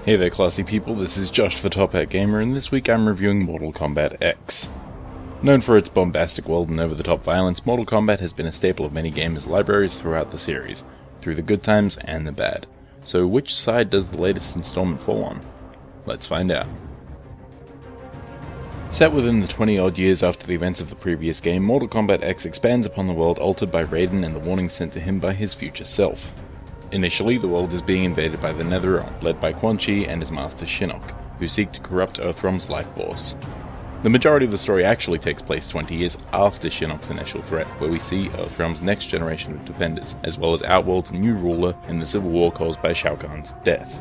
Hey there classy people, this is Josh the Top Hat Gamer, and this week I'm reviewing Mortal Kombat X. Known for its bombastic world and over-the-top violence, Mortal Kombat has been a staple of many gamers' libraries throughout the series, through the good times and the bad. So which side does the latest installment fall on? Let's find out. Set within the 20-odd years after the events of the previous game, Mortal Kombat X expands upon the world altered by Raiden and the warning sent to him by his future self. Initially, the world is being invaded by the Netherrealm, led by Quan Chi and his master Shinnok, who seek to corrupt Earthrealm's life force. The majority of the story actually takes place 20 years after Shinnok's initial threat, where we see Earthrealm's next generation of defenders, as well as Outworld's new ruler and the civil war caused by Shao Kahn's death.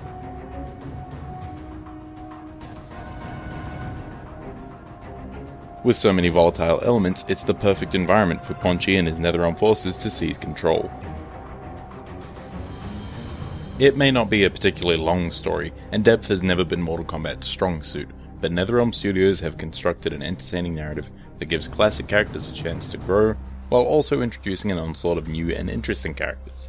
With so many volatile elements, it's the perfect environment for Quan Chi and his Netherrealm forces to seize control. It may not be a particularly long story, and depth has never been Mortal Kombat's strong suit, but NetherRealm Studios have constructed an entertaining narrative that gives classic characters a chance to grow, while also introducing an onslaught of new and interesting characters.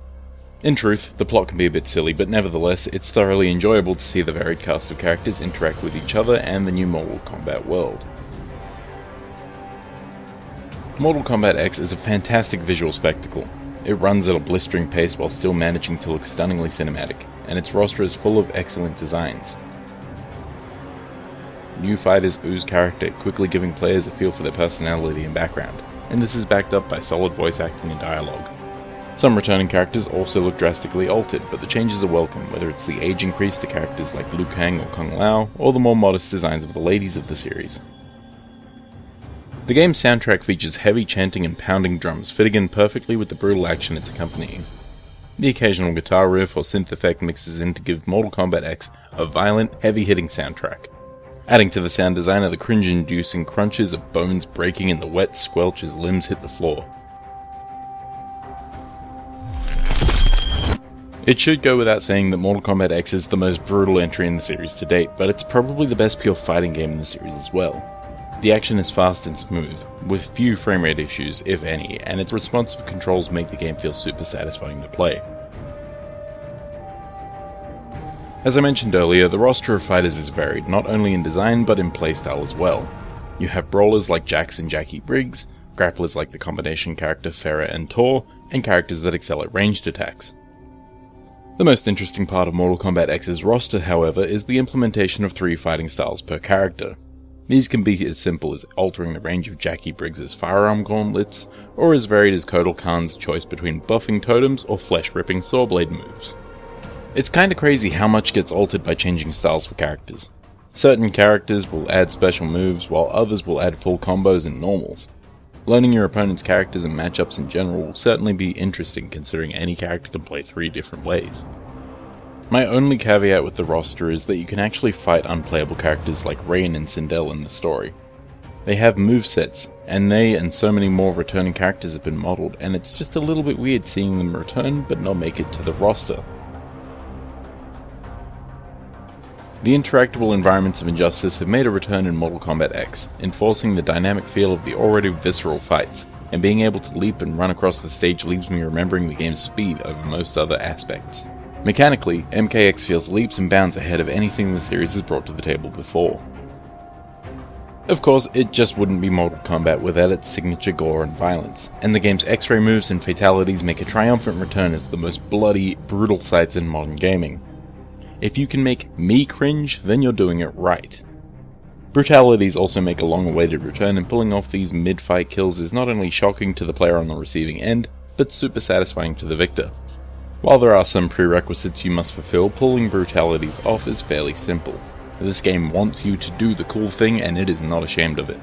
In truth, the plot can be a bit silly, but nevertheless, it's thoroughly enjoyable to see the varied cast of characters interact with each other and the new Mortal Kombat world. Mortal Kombat X is a fantastic visual spectacle. It runs at a blistering pace while still managing to look stunningly cinematic, and its roster is full of excellent designs. New fighters ooze character, quickly giving players a feel for their personality and background, and this is backed up by solid voice acting and dialogue. Some returning characters also look drastically altered, but the changes are welcome, whether it's the age increase to characters like Liu Kang or Kung Lao, or the more modest designs of the ladies of the series. The game's soundtrack features heavy chanting and pounding drums, fitting in perfectly with the brutal action it's accompanying. The occasional guitar riff or synth effect mixes in to give Mortal Kombat X a violent, heavy-hitting soundtrack. Adding to the sound design are the cringe-inducing crunches of bones breaking and the wet squelch as limbs hit the floor. It should go without saying that Mortal Kombat X is the most brutal entry in the series to date, but it's probably the best pure fighting game in the series as well. The action is fast and smooth, with few frame rate issues, if any, and its responsive controls make the game feel super satisfying to play. As I mentioned earlier, the roster of fighters is varied, not only in design but in playstyle as well. You have brawlers like Jax and Jackie Briggs, grapplers like the combination character Farah and Tor, and characters that excel at ranged attacks. The most interesting part of Mortal Kombat X's roster, however, is the implementation of 3 fighting styles per character. These can be as simple as altering the range of Jackie Briggs' firearm gauntlets, or as varied as Kotal Khan's choice between buffing totems or flesh-ripping sawblade moves. It's kinda crazy how much gets altered by changing styles for characters. Certain characters will add special moves, while others will add full combos and normals. Learning your opponent's characters and matchups in general will certainly be interesting, considering any character can play 3 different ways. My only caveat with the roster is that you can actually fight unplayable characters like Rain and Sindel in the story. They have movesets, and they and so many more returning characters have been modeled, and it's just a little bit weird seeing them return but not make it to the roster. The interactable environments of Injustice have made a return in Mortal Kombat X, enforcing the dynamic feel of the already visceral fights, and being able to leap and run across the stage leaves me remembering the game's speed over most other aspects. Mechanically, MKX feels leaps and bounds ahead of anything the series has brought to the table before. Of course, it just wouldn't be Mortal Kombat without its signature gore and violence, and the game's X-ray moves and fatalities make a triumphant return as the most bloody, brutal sights in modern gaming. If you can make me cringe, then you're doing it right. Brutalities also make a long-awaited return, and pulling off these mid-fight kills is not only shocking to the player on the receiving end, but super satisfying to the victor. While there are some prerequisites you must fulfill, pulling brutalities off is fairly simple. This game wants you to do the cool thing, and it is not ashamed of it.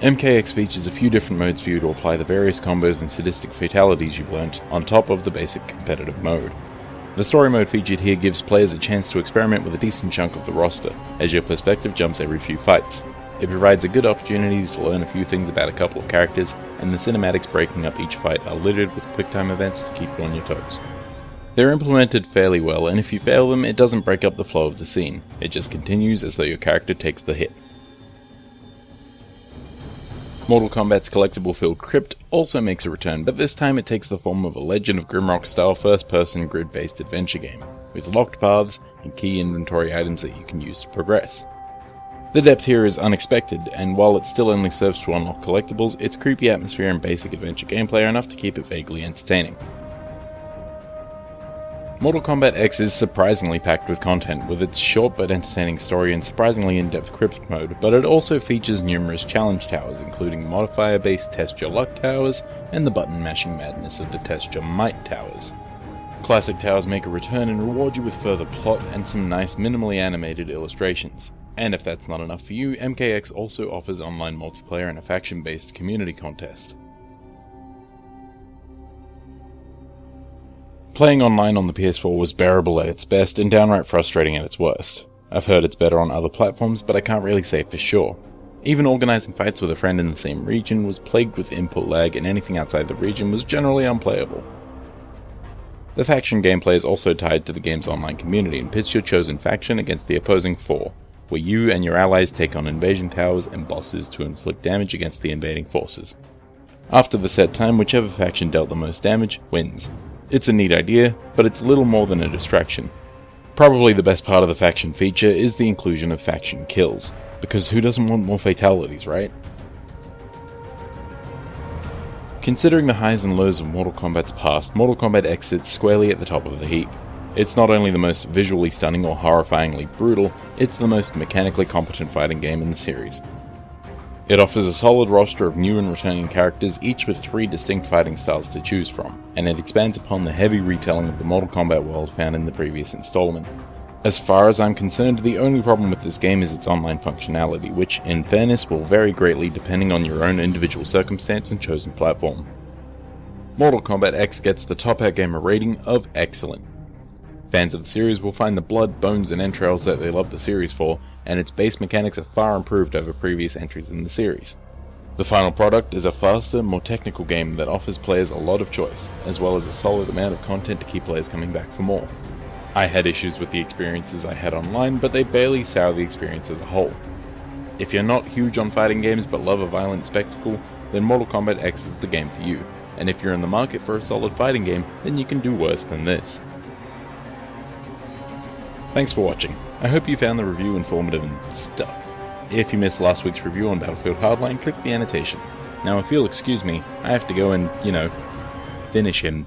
MKX features a few different modes for you to apply the various combos and sadistic fatalities you've learnt, on top of the basic competitive mode. The story mode featured here gives players a chance to experiment with a decent chunk of the roster, as your perspective jumps every few fights. It provides a good opportunity to learn a few things about a couple of characters, and the cinematics breaking up each fight are littered with quick-time events to keep you on your toes. They're implemented fairly well, and if you fail them, it doesn't break up the flow of the scene. It just continues as though your character takes the hit. Mortal Kombat's collectible-filled crypt also makes a return, but this time it takes the form of a Legend of Grimrock-style first-person grid-based adventure game, with locked paths and key inventory items that you can use to progress. The depth here is unexpected, and while it still only serves to unlock collectibles, its creepy atmosphere and basic adventure gameplay are enough to keep it vaguely entertaining. Mortal Kombat X is surprisingly packed with content, with its short but entertaining story and surprisingly in-depth crypt mode, but it also features numerous challenge towers, including modifier-based Test Your Luck towers and the button-mashing madness of the Test Your Might towers. Classic towers make a return and reward you with further plot and some nice minimally animated illustrations. And if that's not enough for you, MKX also offers online multiplayer and a faction-based community contest. Playing online on the PS4 was bearable at its best and downright frustrating at its worst. I've heard it's better on other platforms, but I can't really say for sure. Even organising fights with a friend in the same region was plagued with input lag, and anything outside the region was generally unplayable. The faction gameplay is also tied to the game's online community and pits your chosen faction against the opposing four, where you and your allies take on invasion towers and bosses to inflict damage against the invading forces. After the set time, whichever faction dealt the most damage wins. It's a neat idea, but it's little more than a distraction. Probably the best part of the faction feature is the inclusion of faction kills, because who doesn't want more fatalities, right? Considering the highs and lows of Mortal Kombat's past, Mortal Kombat X sits squarely at the top of the heap. It's not only the most visually stunning or horrifyingly brutal, it's the most mechanically competent fighting game in the series. It offers a solid roster of new and returning characters, each with 3 distinct fighting styles to choose from, and it expands upon the heavy retelling of the Mortal Kombat world found in the previous installment. As far as I'm concerned, the only problem with this game is its online functionality, which, in fairness, will vary greatly depending on your own individual circumstance and chosen platform. Mortal Kombat X gets the Top Hat Gamer rating of excellent. Fans of the series will find the blood, bones, and entrails that they love the series for, and its base mechanics are far improved over previous entries in the series. The final product is a faster, more technical game that offers players a lot of choice, as well as a solid amount of content to keep players coming back for more. I had issues with the experiences I had online, but they barely sour the experience as a whole. If you're not huge on fighting games but love a violent spectacle, then Mortal Kombat X is the game for you, and if you're in the market for a solid fighting game, then you can do worse than this. Thanks for watching. I hope you found the review informative and stuff. If you missed last week's review on Battlefield Hardline, click the annotation. Now if you'll excuse me, I have to go and, finish him.